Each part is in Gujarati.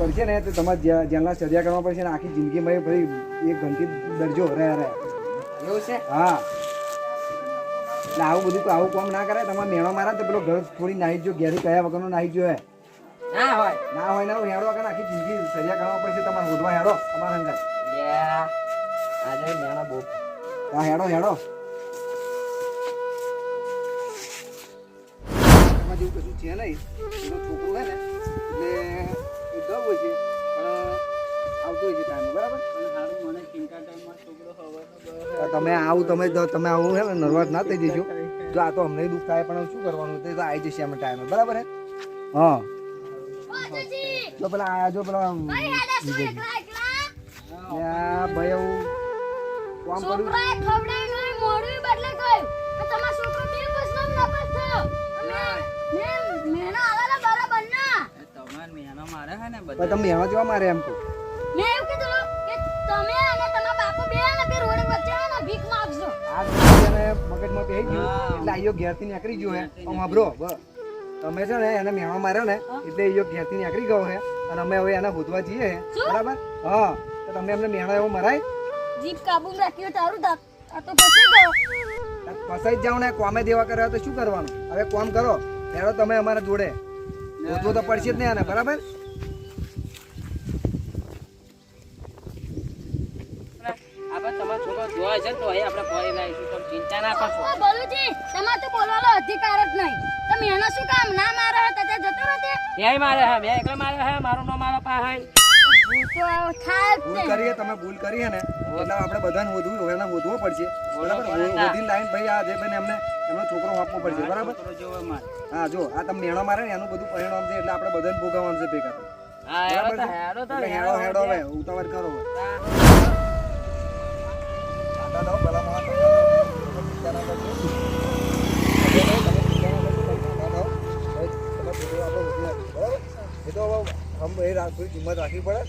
પડશે ને તો તમારે જેલના સજા કરવા પડશે ને આખી જિંદગીમાં ભાઈ એક ઘંટી દરજો રે એવું છે? હા એટલે આવું બધું આવું કામ ના કરે. તમારે મેણો મારા તો પેલો ઘર થોડી નાહી જો ઘેરી કયા વગરનો નાહી જો હે ના હોય ના હોય ને હેડો વગર આખી જિંદગી સજા કરવા પડશે તમારે હોદવા હેડો તમારા અંદર. આજે મેણા બહુ હા હેડો હેડો. એમાં જેવું કશું છે નહીં. એનો છોકરો હે ને એટલે એ ગયો હોય છે પણ આવતો હોય છે ટાઈમ બરાબર. મને ચિંતા ટાઈમમાં છોકરો તમે આવું હે ને નર્વસ ના થઈ જજો. જો આ તો અમને દુઃખ થાય પણ શું કરવાનું તે તો આવી જશે અમે ટાઈમે બરાબર હે. હા જો પેલા આયા જો પેલા ભાઈ એવું કામ પડ્યું તમે એમાં જોવા મારે એમ તો મગજમાં પહેરી ગયું એટલે આયો ઘેરથી નીકળી ગયો હે. બ્રો તમે છે ને એને મેણો માર્યો ને એટલે એ ઘેરથી નીકળી ગયો હે અને અમે હવે એને હોદવા જઈએ બરાબર. હા તો તમે એમને મેણો એવો મરાય જીપ કાબુ રાખ્યો તારું દાંત આ તો ફસાઈ ગયો. ફસાઈ જ જાવ ને કોમે દેવા કર્યા તો શું કરવાનું. હવે કોમ કરો હેડો તમે અમારા જોડે હોદવું તો પડશે જ નહીં આને બરાબર. તમારો છોકરો જોવા છે તો અહીં આપણે ફરી લાવીશું. તમે ચિંતા ના કરશો. ઓ બોલુજી તમારે તો બોલવાનો અધિકાર જ નહીં. તમે એના શું કામ ના મારે હતા જતો રહતે એ મારે હા મેં એકલા મારે હા મારું નો મારો પા હાય ભૂલ તો થાય જ ભૂલ ને. કરીએ તમે ભૂલ કરી હે ને એટલે આપણે બધાને હોદવું હોય એને હોદવો પડશે બરાબર. હોદીને લાઈન ભાઈ આ જે ભાઈ એમને એમનો છોકરો આપવો પડશે બરાબર. હા જો આ તમે મેણો મારે ને એનું બધું પરિણામ છે એટલે આપણે બધાને ભોગવવાનું છે ભેગા. હા હેડો હેડો હવે ઉતાવળ કરો હવે. થોડી કિંમત રાખવી પડે.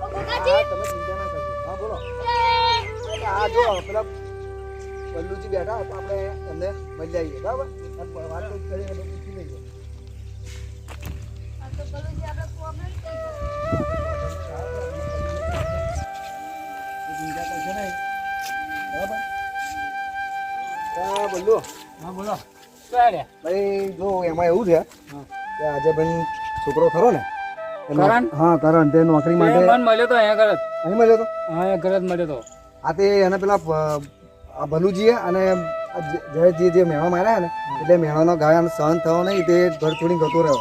ઓ કાકાજી તમે ચિંતા ના કરજો. હા બોલો. આ જો પેલા પલ્લુજી બેઠા તો આપણે એમને મળી આવીએ બરાબર. વાત તો કરીને પૂછી લઈએ. આ તો બોલુજી આપણે પ્રોબ્લેમ થઈ ગયો. ચિંતા કરશો નહીં બરાબર. હા બોલો. હા બોલો શું ભાઈ જો એમાં એવું છે કે આજે ભાઈ છોકરો ખરો ને કરણ? હા કરણ તે નોકરી માટે મન મળ્યો તો અહીંયા ઘર અહીં મળ્યો તો. હા અહીંયા ઘર જ મળ્યો તો. આ તે એને પેલા આ ભલુજીએ અને જયજી જે મેળો માર્યા ને એટલે મેળાનો ગાય સહન થયો નહીં તે ઘર છોડીને જતો રહ્યો.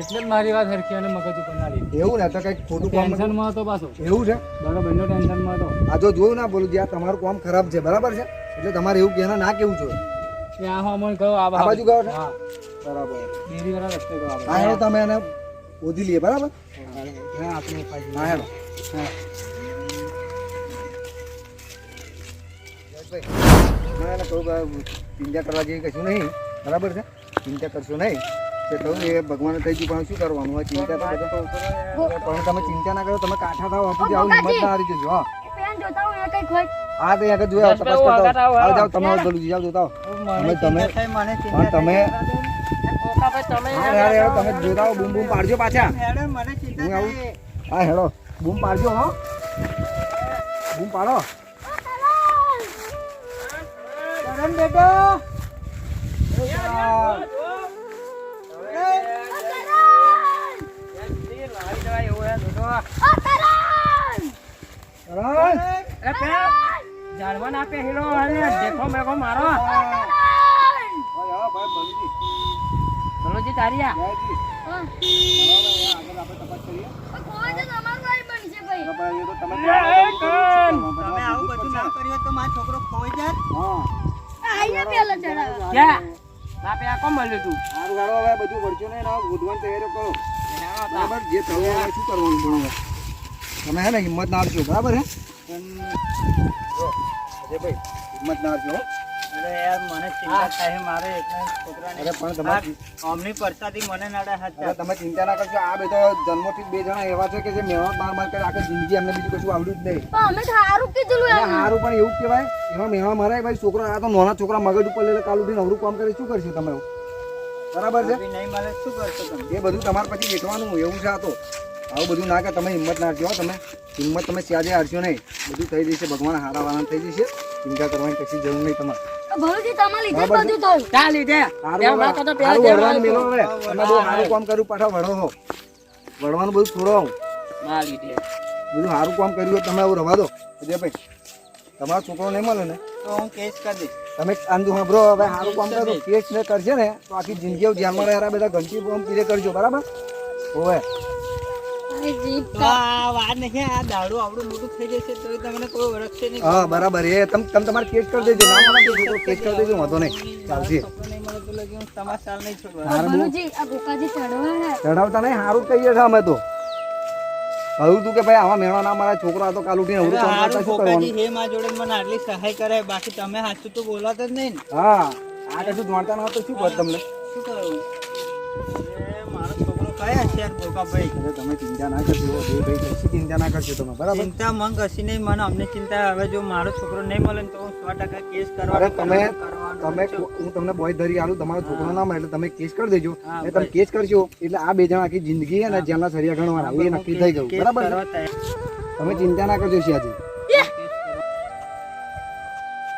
એટલે જ મારી વાત હરખી અને મગજ ઉપર ના લીધી. એવું ને તો કંઈક ખોટું કામ ટેન્શનમાં હતો પાછો. એવું છે. બરાબર બંને ટેન્શનમાં હતો. આ જો જોયું ના બોલું આ તમારું કામ ખરાબ છે બરાબર છે એટલે તમારે એવું કહેના ના કેવું જોઈએ. ત્યાં હું અમને કહું આ બાજુ ગયો છે હા બરાબર. ડેરી વાળા રસ્તે ગયો હા હેડો તમે એને ઓધી લઈએ બરાબર. હા આપણે હા હેડો. હા ના એને કહું ચિંતા કરવા જેવી કશું નહીં બરાબર છે. ચિંતા કરશો નહીં તે કહું એ ભગવાન થઈ ગયું પણ શું કરવાનું હોય ચિંતા તો પણ તમે ચિંતા ના કરો. તમે કાંઠા થાવ આપું આવું હિંમત ના હારી જજો. હા પેન જોતા હું એ કઈક હોય. હા તો અહીંયા જોયા તપાસ કરતા આવો જાઓ તમે બોલું જાઓ જોતા તમે પણ તમે હા હેડો તમે જોતા આવો બૂમ બૂમ પાડજો પાછા. હું આવું. હા હેડો બૂમ પાડજો. હા બૂમ પાડો. કરણ બેટો જાળવા ના આપે હીરો દેખો મેકો મારો ભલોજી તારિયા તમે આવું બધું ના કર્યો તો મારો છોકરો ખોઈ જાય. આયા પેલા ચડાવા. ક્યાં બાપે આ કોમ મળ્યું તું સારું ગાડો હવે બધું વળજો ને ગોધવાની તૈયારીઓ કરો બરાબર. જે થયું હવે શું કરવાનું પણ હવે તમે હે ને હિંમત ના આપજો બરાબર હે. અજયભાઈ હિંમત ના આપજો. અરે યાર મને ચિંતા થાય મારે એટલે છોકરાને અરે પણ તમે અમની પરસાદી મને નડે અરે તમે ચિંતા ના કરશો. આ બે તો જન્મથી જ બે જણા એવા છે કે જે મેળા માર કરે આખી જિંદગી એમને બીજું કશું આવડ્યું જ નહીં. અમે સારું કીધું એમ. સારું પણ એવું કહેવાય એમાં મેળા મારાય ભાઈ છોકરા આ તો નાના છોકરા મગજ ઉપર લઈને કાલ ઉઠીને અવરું કામ કરે શું કરશું તમે બરાબર છે નહીં મળે શું કરશો તમે? એ બધું તમારે પછી વેચવાનું એવું છે. આ તો આવું બધું ના કે તમે હિંમત ના હારજો. તમે હિંમત તમે સ્યાજે હારશો નહીં. બધું થઈ જશે. ભગવાન હારા વાળા થઈ જશે. ચિંતા કરવાની કશી જરૂર નહીં તમારે. ભલુજી તમારે લીધે જ બધું થયું. ચા લીધે સારું વળવાનું મેલો હવે. તમે બહુ સારું કામ કર્યું પાછા વળો હો. વળવાનું બધું છોડો. ના લીધે બધું સારું કામ કર્યું હોય તમે એવું રવા દો. ભાઈ તમારો છોકરો નહીં મળે ને તો હું કેસ કરી દઈશ. તમે આંધુ સાંભળો. હવે સારું કામ કરો કેસ ને કરશે ને તો આખી જિંદગી ધ્યાનમાં રહ્યા બધા ઘંટી બોમ્બ પીરે કરજો. બરાબર હોવે. અરે જીભ તો આ વાત નહીં, આ દારૂ આવડું મોટું થઈ જશે તો તમને કોઈ ઓળખશે નહીં. હા બરાબર. એ તમે તમારે કેસ કરી દેજો. ના મળે તો છોકરો કેસ કરી દેજો. વાંધો નહીં ચાલશે. છોકરો નહીં મળે તો લગી હું તમારા સાલ નહીં છોડવા. સારું ભલુજી આ ગોકાજી ચડવા ચડાવતા નહીં. સારું જ કહીએ છીએ અમે તો. કહ્યું તું કે ભાઈ આવા મેળા ના મારા છોકરા તો કાલ ઉઠીને અવરું કામ કરતા હારું શું કરવાનું. પોકાજી હે માં જોડે મને આટલી સહાય કરે, બાકી તમે સાચું તો બોલાતો જ નહીં ને. હા આ કશું જાણતા ના તો શું કર તમને. શું કરું? એ મારો છોકરો કયા છે ગોકાભાઈ? અરે તમે ચિંતા ના કરજો. બે ભાઈ કશી ચિંતા ના કરજો તમે. બરાબર. ચિંતા મન કશી નહીં, મને અમને ચિંતા. હવે જો મારો છોકરો નહીં મળે ને તો હું 100% કેસ અરે કરવાનો તમે છું. હું તમને બોય ધરી આલું. તમારો છોકરો ના મળે એટલે તમે કેસ કરી દેજો. હા, એ તમે કેસ કરશો એટલે આ બે જણા આખી જિંદગી છે ને જેલના સરિયા ગણવાના એ નક્કી થઈ ગયું. કેસ બરાબર છે? કરવા તૈયાર. તમે ચિંતા ના કરજો શિયાજી.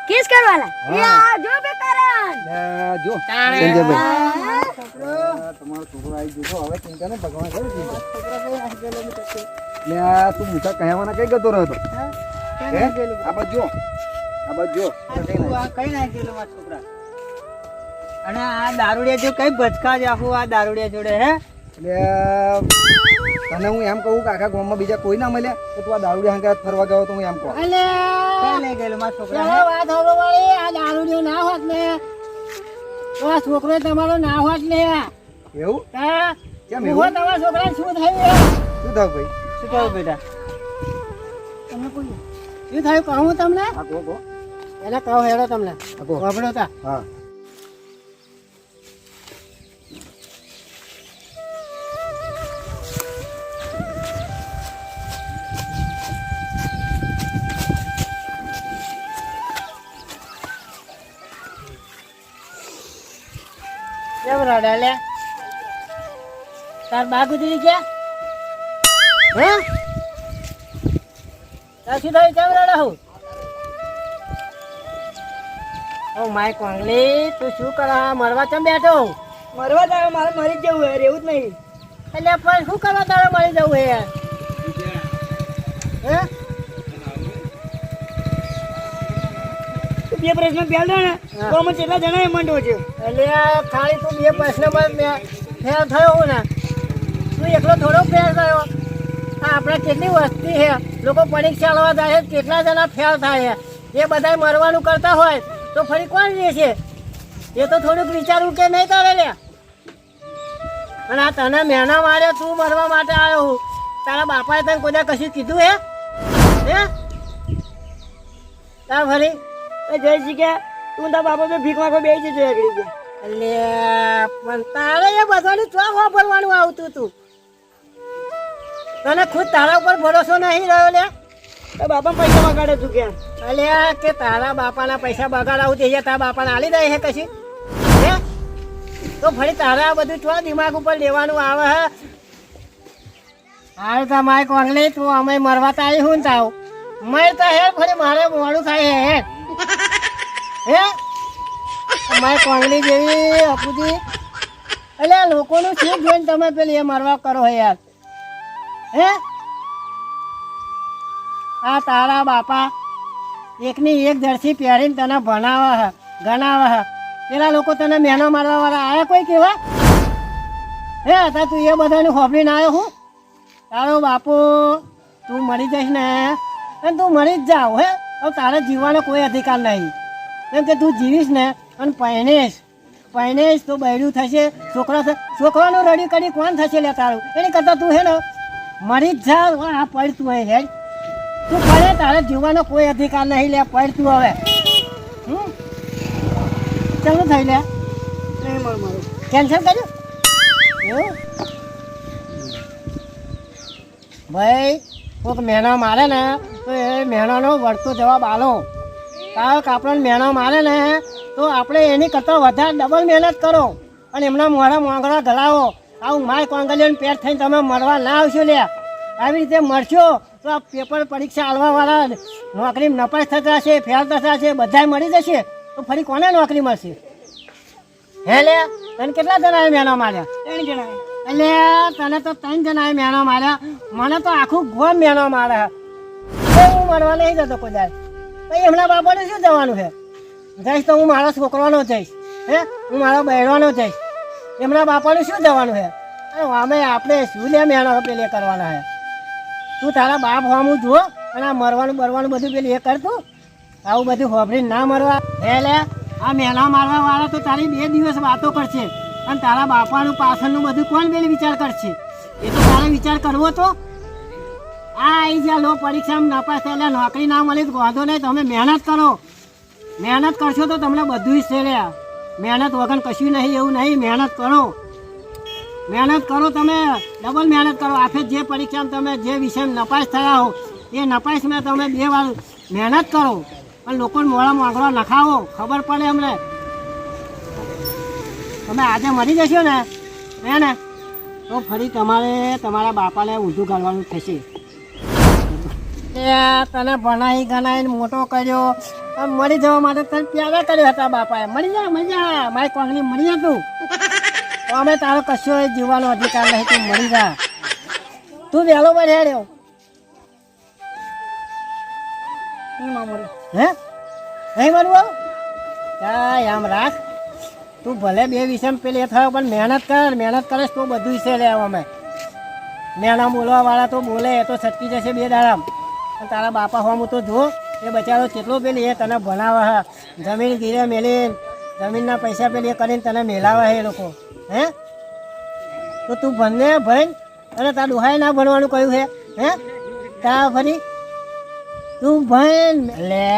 કેસ કરવાના. યા જો બેકારન. જો સંજયભાઈ તમારો છોકરો આવી ગયો. હવે ચિંતા નહીં. ભગવાન કરે ચિંતા. તું મૂઠા કહેવાના કઈ ગતો રહ્યો હતો? હે? આ બાજુ જો. આ બાજુ જો. કઈ નાખેલું મારા છોકરા? અને આ દારૂડિયા જો કઈ બચકા જ આખું આ દારૂડિયા જોડે હે? એટલે તને હું એમ કહું કે આખા ગામમાં બીજા કોઈ ના મળ્યા કે તું આ દારૂડિયા હાંકા ફરવા ગયો તો હું એમ કહું. કઈ લઈ ગયેલું મારા છોકરા હે? વાત હવે વાળી આ દારૂડિયો ના હોત ને તો આ છોકરો તમારો ના હોત ને. એવું હા, કેમ ઉભો એવું? તમારા છોકરાને શું થયું એ? શું થયું ભાઈ? શું કહું બેટા? તમને પૂછ્યું. શું થયું કહું તમને? આ કહો. એને કહો હેડો તમને આ કહો. વાપરો તા. હા કેમ રડે લે? તાર બા ગુજરી ગયા? હે? તાર શું થયું? કેમ રડે હું? ઓ માય કોંગલી, તું શું કરવા મરવા ચમ બેઠો? મરવા તારે મારે મરી જ જવું હે, રહેવું જ નહીં. એટલે પણ શું કરવા તારે મરી જવું હે? હે? તું બે પ્રશ્ન પહેલો ને તો અમે કેટલા જણા એ મંડો છે. એટલે આ ખાલી તું બે પ્રશ્નમાં ફેર થયો હું ને, તું એકલો થોડો ફેર થયો. આ આપણે કેટલી વસ્તી છે, લોકો પરીક્ષા લેવા જાય છે, કેટલા જણા ફેર થાય છે. એ બધા મરવાનું કરતા હોય તો ફરી કોણ રહે છે? એ તો થોડુંક વિચારવું કે નહીં તારે લે. અને આ તને મહેના માર્યો, તું મરવા માટે આવ્યો હું. તારા બાપાએ તને કોઈ કશું કીધું હે? તાર ફરી જય શ્રી કે તું તારા બાપા તો ભીખ માંગો બેસી જજો આગળ કે. એટલે પણ તારે એ બધાનું ચો વાપરવાનું આવતું તું. તને ખુદ તારા ઉપર ભરોસો નહીં રહ્યો લે. તારા બાપા પૈસા વગાડે તું કે અલ્યા કે તારા બાપાના પૈસા બગાડાવું તે તારા બાપાને આલી દે હે કશી હે? તો ફરી તારે આ બધું ચો દિમાગ ઉપર લેવાનું આવે હે? હાલ તો માય કોંગલી, તું અમે મરવા તારી હું તાવ મરતા હે, ફરી મારે મોડું થાય હે હે? માય કોંગલી જેવી અપુજી. એટલે લોકોનું શીખ જોઈને તમે પેલી એ મરવા કરો હે યાર હે? આ તારા બાપા એકની એક જર્સી પહેરીને તને ભણાવે હે, ગણાવે હે. પેલા લોકો તને મહેનો મારવા વાળા આયા કોઈ કેવા હે? હતા તું એ બધાને હોભળીને આવ્યો હું? તારો બાપુ તું મરી જઈશ ને અને તું મરી જ જાવ હે? હવે તારે જીવવાનો કોઈ અધિકાર નહીં. કેમ કે તું જીવીશ ને અને પહેણીશ તો બૈરું થશે, છોકરાનું રડી કરી કોણ થશે લે તારું? એની કરતાં તું હે ને મરી જ જા. આ પડ તું અહીં હેડ, તું પડે, તારે જીવવાનો કોઈ અધિકાર નહીં લે. પડ તું હવે. ચાલો થઈ લે. નહીં મર મારું કેન્સલ કર્યું એવું? ભાઈ કોઈક મહેનો મારે ને તો એ મહેણાનો વળતો જવાબ આલો. કારણ કે આપણને મહેણો મારે ને તો આપણે એની કરતાં વધારે ડબલ મહેનત કરો. અને એમના મોડા મોંગળા ગલાવો આવું માય કોંગલિયન પેટ થઈને તમે મરવા ના આવશો લે. આવી રીતે મરશો તો આ પેપર પરીક્ષા આલવાવાળા નોકરી નપાસ થતા છે, ફેલ થતા છે, બધાય મરી જશે તો ફરી કોને નોકરી મળશે? હે લે તને કેટલા જણાએ મેનો માર્યા? 3 જણા. એટલે તને તો 3 જણાએ મેનો માર્યા, મને તો આખું ગોમ મેનો મારે. હું મરવા નહીં જતો કોઈ દાડ. પછી એમના બાપાને શું જવાનું છે? જઈશ તો હું મારા છોકરાનો જઈશ, હે હું મારા બહેરવાનો જઈશ. એમના બાપાને શું જવાનું છે? અમે આપણે શું લે મેનો પેલે કરવાના છે? તું તારા બાપ હોમું જો અને આ મરવાનું બરવાનું બધું પેલું એ કરતું. આવું બધું હોભરીને ના મરવા. હે લે આ મેના મારવા વાળા તો તારી 2 દિવસ વાતો કરશે અને તારા બાપાનું પાછળનું બધું કોણ પેલું વિચાર કરશે? એ તો તારે વિચાર કરવો તો. આ આવી જ્યાં લો પરીક્ષામાં નપાસ થયેલા નોકરી ના મળી તો વાંધો નહીં, તમે મહેનત કરો. મહેનત કરશો તો તમને બધું જ છે લે. મહેનત વગર કશું નહીં એવું નહીં. મહેનત કરો, મહેનત કરો, તમે ડબલ મહેનત કરો. આખે જે પરીક્ષામાં તમે જે વિષયમાં નપાસ થયા હો એ નપાસમાં તમે 2 વાર મહેનત કરો અને લોકોને મોડા મોંઘળા નખાવો. ખબર પડે અમને. તમે આજે મરી જશો ને ને તો ફરી તમારે તમારા બાપાને ઊંધું ગાળવાનું થશે. તને ભણાઈ ગણાઈને મોટો કર્યો અને મરી જવા માટે તને પ્યારા કર્યો હતા બાપાએ. મરી જા મારી કોંગની મરી જા તું. તો અમે તારો કશો જીવવાનો અધિકાર નહીં, તું મરી જા. તું વહેલો બન્યો હે નહીં બનવું? કાંઈ આમ રાખ. તું ભલે 2 વિષયમાં પેલી એ થયો પણ મહેનત કરીશ તો બધું છે લે. અમે મેણા બોલવાવાળા તો બોલે એ તો છટકી જશે 2 દાડામાં. અને તારા બાપા હોમ તો જો એ બચારો કેટલો પેલી એ તને ભણાવે હે. જમીન ગીરે મેલીને જમીનના પૈસા પેલી એ કરીને તને મેલાવે હે એ લોકો. હે તો તું ભણને ભણ અને તારા ડોહાએ ના ભણવાનું કહ્યું છે? હે તા ફરી તું ભણ લે,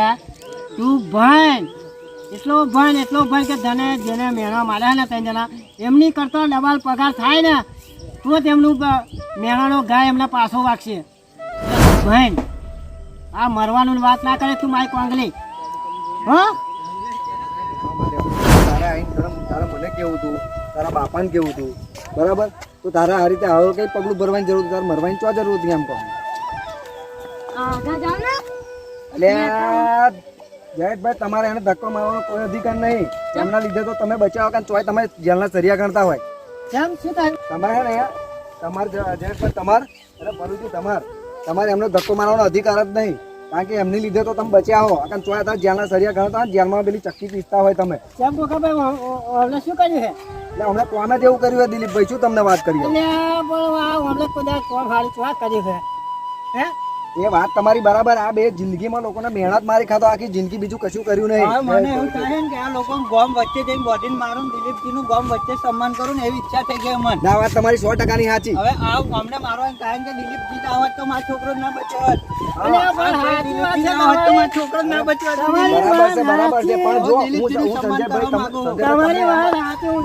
તું ભણ. એટલો ભણ કે તને જેને મેણા માર્યા ને 3 જણા એમની કરતો ડબલ પગાર થાય ને તો તેમનું મેણાનો ગાય એમને પાછો વાગશે. ભણ. આ મરવાનું વાત ના કરે તું મારી કોંગલી. હા તારે મને કેવું તું, તારા બાપાને કેવું તું, બરાબર? તો તારે આ રીતે હવે કઈ પગલું ભરવાની જરૂર, તારે મરવાની ચો જરૂર હતી એમ કહો. આગળ જાઓ ને. એટલે જયેશભાઈ તમારે એને ધક્કો મારવાનો કોઈ અધિકાર નહીં. એમના લીધે તો તમે બચાવો કે ચોય તમે જેલના સરિયા ગણતા હોય. કેમ શું થાય? તમારે ને તમારે જયેશભાઈ તમારે એમનો ધક્કો મારવાનો અધિકાર જ નહીં. કારણ કે એમની લીધે તો તમે બચ્યા હો. કારણ ચોય હતા જેલના સરિયા ગણતા હોય, જેલમાં પેલી ચક્કી પીસતા હોય તમે. કેમ બોકાભાઈ શું કર્યું છે? એટલે હમણાં કોમે જ એવું કર્યું હોય દિલીપભાઈ, શું તમને વાત કરી? પણ હમણાં કદાચ કોમ હારી શું કર્યું છે? હે એ વાત તમારી બરાબર. આ 2 જિંદગીમાં લોકોને મહેનત મારી ખાતો, આખી જિંદગી બીજું કશું કર્યું નહીં. મને એવું થાય ને કે આ લોકો ગોમ વચ્ચે જઈને બોડીને મારું, દિલીપજીનું ગોમ વચ્ચે સન્માન કરું ને એવી ઈચ્છા થઈ ગઈ મને. ના, વાત તમારી 100%ની સાચી. હવે આ અમને મારવાનું કારણ કે દિલીપજી ના હોત તો મારો છોકરો ના બચ્યો હોત. દિલીપજી ના હોત તો મારો છોકરો ના બચ્યો હોત. બરાબર છે, બરાબર છે. પણ જો હું સંજયભાઈ તમારી વાત સાચી.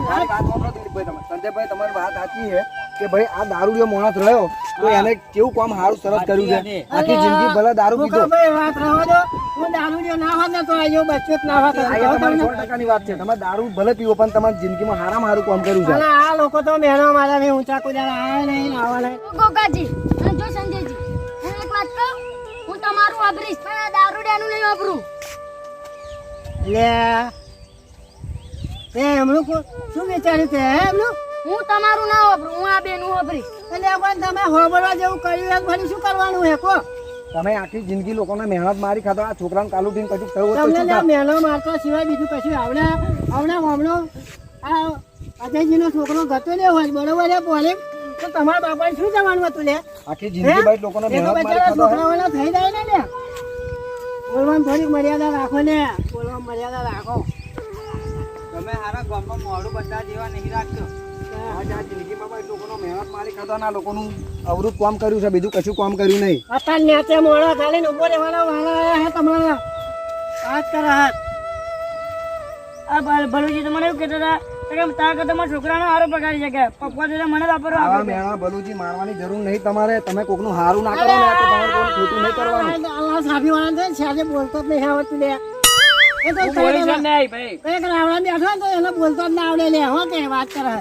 સંજયભાઈ તમારી વાત સાચી છે કે ભાઈ આ દારૂડિયો માણસ રહ્યો તો એને કેવું કામ સારું સરસ કર્યું છે. આખી જિંદગી ભલે દારૂ પીધો. વાત રહેવા દો. હું દારૂડિયો ના હોત ને તો આ બચ્યો જ ના હોત. આ તમારી 100%ની વાત છે. તમે દારૂ ભલે પીવો પણ તમારી જિંદગીમાં સારામાં સારું કામ કર્યું છે. આ લોકો તો મેનો મારા મેં ઊંચા કુદારા આયા નહીં, આવા નહીં. ગોગાજી અને જો સંજયજી એને એક વાત કહું, હું તમારું વાપરીશ પણ આ દારૂડિયાનું નહીં વાપરું. લે તે એમનું શું વિચાર્યું તે? એમનું હું તમારું ના વાપરું, હું આ બેનું વાપરીશ. એટલે પણ તમે હોબળવા જેવું કર્યું ફરી શું કરવાનું હે કો? તમે આખી જિંદગી લોકોને મહેનત મારી ખાતો, આ છોકરાને કાલ ઉઠીને કશું થયું હોત તો તમને શું ત્યાં થાત? મહેનો મારતા સિવાય બીજું કશું આવડે હમણો આ અજયજીનો છોકરો ગતો લે હોય બરોબર છે બોલે તો તમારા બાપાને શું જવાનું હતું લે? આખી જિંદગી ભાઈ લોકોને મહેનત મારી ખાતો. છોકરાઓના થઈ જાય ને લે. બોલવામાં થોડીક મર્યાદા રાખો ને, બોલવામાં મર્યાદા રાખો. તમે હારા ગામમાં મોડું બધા જેવા નહીં રાખશો. આજ આ જિંદગીમાં ભાઈ લોકોનો મહેનત મારી ખાતો, આ લોકોનું અવરું કામ કર્યું છે, બીજું કશું કામ કર્યું નહીં. અત્યારે નેચે મોડા ચાલીને ઉભો રહેવાના વાળા આયા હે તમારા હાથ કરા હાથ. આ ભલુજી તો મને એવું કહેતા હતા કે તારા કરતા મારા છોકરાનો હારો પગારી શકે. પપ્પા જોડે મને વાપરવા આવા આપે. મેણા ભલુજી મારવાની જરૂર નહીં તમારે. તમે કોકનું હારું ના કરો ને તો તમારે કોઈનું ખોટું નહીં કરવાનું. અલ્લાહ સાફી વાળા છે ને સાજે બોલતો જ નહીં આવડતું લે. એ તો હું બોલીશ જ નહીં ભાઈ. એક રાવણા બેઠો ને તો એને બોલતો જ ના આવડે લે હો કે વાત કરે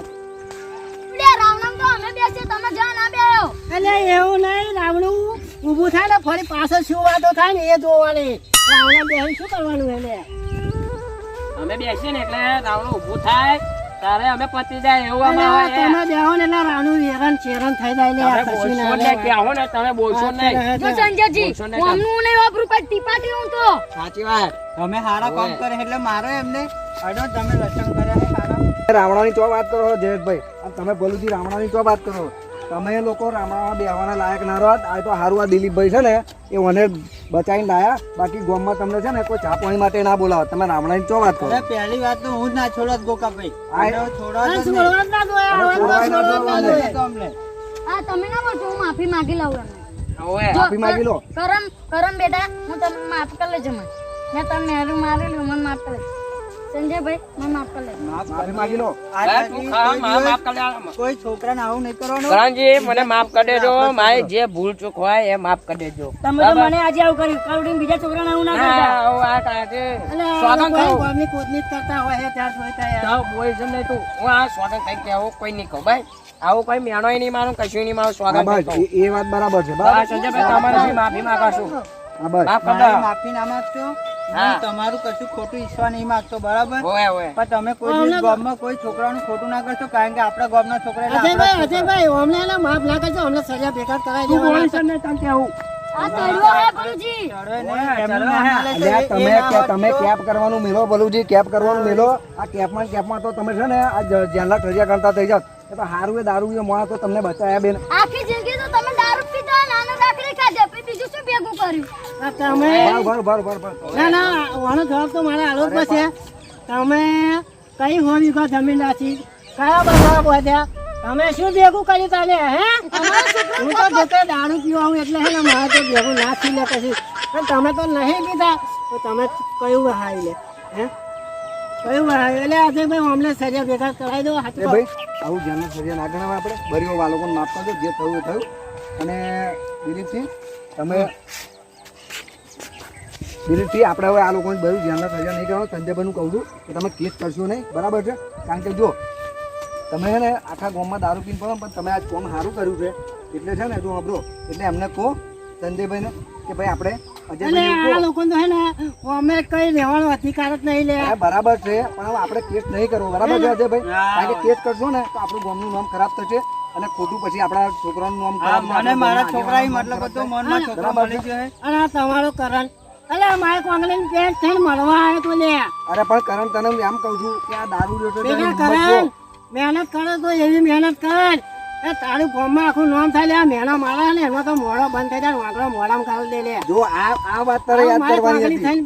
લે રાવણમ તો અમે બેસીએ તમે જ્યાં ના બેહો એટલે એવું નહીં રાવણું ઊભું થાય ને ફરી પાછળ શું વાતો થાય ને એ જોવાની રાવણા બેહી શું કરવાનું એને અમે બેસીએ ને એટલે રાવણું ઊભું થાય તારે અમે પતી જાય એવું એટલે આમાં હોય. તમે બેહો ને એટલે રાવણું હેરાન ચેરાન થઈ જાય લે આ તમે કશું ના બોલશો લે. ને ક્યાં હો ને તમે બોલશો નહીં. જો સંજયજી બોલશો નહીં કોમનું નહીં વાપરું કઈ ટીપાટી હું તો સાચી વાત તમે સારા કામ કરે એટલે મારો એમને અડો તમે લક્ષણ કર્યા છે સારા રાવણાની ચો વાત કરો જયેશભાઈ અને તમે ભલુજી રાવણાની ચો વાત કરો તમે લોકો રાવણામાં બેહવાના લાયક ના રહો આ તો હારું આ દિલીપભાઈ છે ને એ મને બચાવીને લાયા બાકી ગામમાં તમને છે ને કોઈ ચા પાણી માટે ના બોલાવો તમે રાવણાની ચો વાત કરો અરે પહેલી વાત તો હું જ ના છોડત ગોકાભાઈ આ છોડવા અને છોડવા જ ના જોઈએ, અરે હવે તો છોડવા જ ના છોડવા જ ના જોઈએ. જોઈએ. અમને આ તમે ના બોલશો હું માફી માંગી લઉં એમને ઓવે. જો, માફી માંગી લો. કરમ બેટા હું તમને માફ કરી લેજો મને મેં તમને હેરું મારેલું મને માફ કરી લેજો સંજયભાઈ મને માફ કરી લેજો માફી માંગી લો આજ હા, તું લગી ખા, કોઈ માફ દિવસ કરી આલો. કોઈ છોકરાને આવું નહીં કરવાનું કરણજી મને માફ કરી દેજો મારી જે ભૂલ ચૂક હોય એ માફ કરી દેજો. તમે તો મને આજે આવું કર્યું કરુડીને બીજા છોકરાને આવું ના કરતા ના, આવું આ કાંઈ છે. અને આ સ્વાગત લોકો કહું. ગામની કોદની જ કરતા હોય છે ત્યાં જોઈતા યાર. જાઓ, બોલ છે ને તું. હું આ સ્વાગત કઈ કહેવું કોઈ નહીં કહું ભાઈ આવું કોઈ મેણોય નહીં મારું કશું નહીં મારું હા સ્વાગત બસ નહીં કહું. એ વાત બરાબર છે હા, બરાબર સંજયભાઈ તમારે બી માફી માંગો છું. હા બસ માફ કરી મારી દો. માફી ના માંગશો હા. હું તમારું કશું ખોટું ઈચ્છવા નહીં માંગતો બરાબર ઓવે, ઓવે. પણ તમે કોઈ દિવસ ગામમાં કોઈ છોકરાનું ખોટું ના કરશો કારણ કે આપણા ગામના છોકરા એટલે અજયભાઈ આપણા જ છોકરા. અજયભાઈ અમને એને માફ ના કરજો અમને સજા ભેગા કરાવી તું બોલીશ દેવાના. જ નહીં તને કહેવું. આ તળિયો હે ગુરુજી ચડવે નહીં, ઓય, એમનું ચડવે નામ હે. ના એટલે લેશો, તમે એ ના હોત તમે તો- કેપ કરવાનું મેલો ભલુજી કેપ કરવાનું મેલો આ કેપમાં તો તમે છે ને આ જેલના ઠરિયા કરતા થઈ જાવ એ તો હારું એ દારૂ એ મોણા તો તમને બચાયા બેન આખી જિંદગી તો તમે દારૂ પીધા નાનો દાખલી ખાધા પછી બીજું શું ભેગું કર્યું આ તમે ભર ના ના આનો જવાબ તો મારે આલો જ છે તમે કઈ હો વીઘા જમીન રાખી કયા બધા બોધ્યા તમે શું ભેગું કર્યું તને હે હું તો જતે દારૂ પીવા આવું એટલે હે ને મારે તો ભેગું ના થઈ લે પછી પણ તમે તો નહીં પીધા તો તમે કયું વહાવી લે હે કયું વહાવી એટલે આજે ભાઈ અમને સજા ભેગા કરાવી દો એ હાથમાં. ભાઈ આવું જેલના ઠરિયા ના ગણાવે આપણે બરીઓ વાલોકોને માફ કરજો જે થયું એ થયું અને દિલીપસિંહ તમે દિલીપસિંહ આપણે હવે આ લોકોને બધું જેલના ઠરિયા નહીં ગણો સંજયભાઈનું કહું છું કે તમે કેસ કરશો નહીં બરાબર છે કારણ કે જો તમે છે ને આખા ગામમાં દારૂ પીને પડો પણ તમે આજ કામ સારું કર્યું છે એટલે છે ને જો અબરો એટલે એમને કહો સંજયભાઈને કે ભાઈ આપણે એટલે અજયભાઈને આ કહો લોકો તો હે ને અમે કઈ રહેવાનો અધિકાર જ નહીં લે હા, બરાબર છે પણ હવે આપણે કેસ નહીં કરવો બરાબર છે અજયભાઈ હા. કારણ કે કેસ કરશો ને તો આપણું ગામનું નામ ખરાબ થશે અને ખોટું પછી આપણા છોકરાનું નામ હા, ખરાબ મને મારા છોકરા નામ મતલબ ખરાબ હતો થાય. મનમાં છોકરા મળી ગયો હે. અને આ તમારો કરણ એટલે મારે કોંગલીન પેન્ટ થઈને મળવા આવ્યો તો લે અરે પણ કરણ તને હું એમ કહું છું કે આ દારૂ લેતો તો ભેગા એની કરણ હિંમત મહેનત કરે તો એવી મહેનત કર એ તારું ગામમાં આખું નામ થાય લે આ મહેનત મારે ને એનો તો મોડો બંધ થઈ જાય વાંકડો મોડામાં ખાલી દે લે જો. જો આ વાત તારે યાદ મારે કરવાની કોંગલી હતી થઈને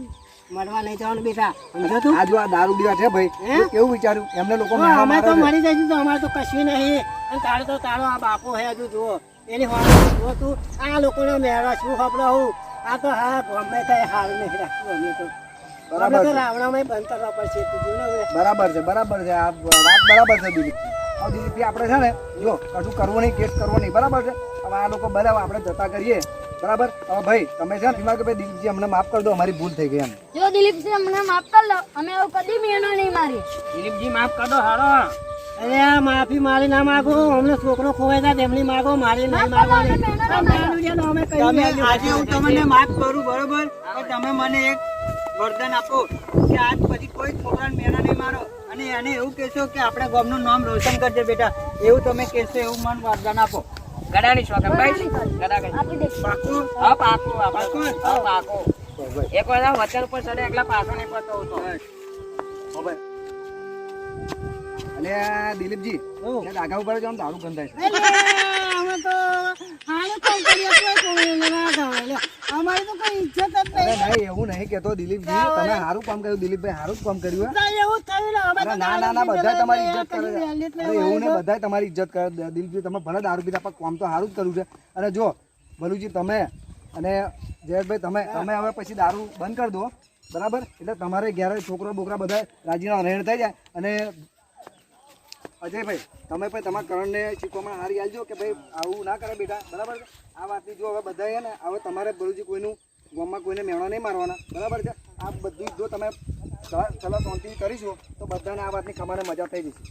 મળવા નહીં જવાનું બેટા સમજો તું આ જો આ દારૂ પીવા છે ભાઈ હે? તો કેવું વિચાર્યું એમને લોકો તો મેણા અમે મારે તો છે. મરી જઈશું તો અમારે તો કશું નહીં અને તારે તો તારો આ બાપો હે હજુ જુઓ એની હોવાનું જુઓ તું આ લોકોનો મેળા શું ખબર હું આ તો હા ગમે કઈ હાલ નહીં રાખવું અમે તો બરાબર અમે તો છે. રાવણામાં બંધ કરવા પડશે તું જો ને હવે. બરાબર છે આ વાત બરાબર છે દિલીપજી હવે દિલીપજી આપણે છે ને જો કશું કરવું નહીં કેસ કરવો નહીં બરાબર છે હવે આ લોકો બરાબર આપણે જતા કરીએ બરાબર હવે ભાઈ તમે છે ને એમાં કે ભાઈ દિલીપજી અમને માફ કરી દો અમારી ભૂલ થઈ ગઈ એમ જો દિલીપસિંહ અમને માફ કરી લો અમે એવું કદી મહેનો નહીં મારી દિલીપજી માફ કરી દો હારો. અરે આ માફી મારી ના માગો અમને છોકરો ખોવાય જાય તેમની માગો મારી નહીં માગવાની આ મારું છે ને અમે કહી તમે દેજો. આજે હું તમને માફ કરું બરોબર પણ તમે મને એક વરદાન આપો કે આજ પછી કોઈ છોકરાને મેણા નહીં મારો અને એને એવું કહેશો કે આપણે ગામનું નામ રોશન કરજે બેટા એવું તમે કહેશો એવું મને વરદાન આપો ગળાની શોખન ભાઈ ગળા કઈ. આપી દઈશું પાકું હા, પાકું, હા, પાકું? હા, પાકું. એક વાર આ વચન ઉપર ચડે એકલા પાછો નહીં પડતો હોતો. હવે અને આ દિલીપજી ત્યાં ડાઘા ઉપર જ આમ દારૂ ગંધાય છે અરે, અમે તો હારું કામ કરીએ તોય કોઈને ના ગમે લે. અમારી તો કોઈ ઇજ્જત જ અરે નહીં નહીં એવું નહીં કેતો દિલીપજી તમે સારું કામ કર્યું દિલીપભાઈ સારું જ કામ કર્યું હે. તો એવું થયું ને અમે અરે તો ના ના ના દારૂ બધા તમારી પીધેલા ઇજ્જત કરે કદી વહેલી જ અરે નહીં એવું ને હોય તો. બધા તમારી ઇજ્જત કરે દિલીપજી તમે ભલે દારૂ પીધા પણ કામ તો સારું જ કર્યું છે અને જો ભલુજી તમે અને જયેશભાઈ તમે તમે હવે પછી દારૂ બંધ કરી દો બરાબર એટલે તમારે ઘેર છોકરો બોકરા બધા રાજીના રહેણ થઈ જાય અને અજયભાઈ તમે પણ તમારા કરણને શીખવામાં હારી આલજો કે ભાઈ આવું ના કરે બેટા બરાબર છે આ વાતની જો હવે બધા છે ને હવે તમારે ભલુજી કોઈનું ગામમાં કોઈને મેળો નહીં મારવાના બરાબર છે આ બધું જો તમે ચલો શાંતિ કરીશું તો બધાને આ વાતની ખમાને મજા થઈ જશે.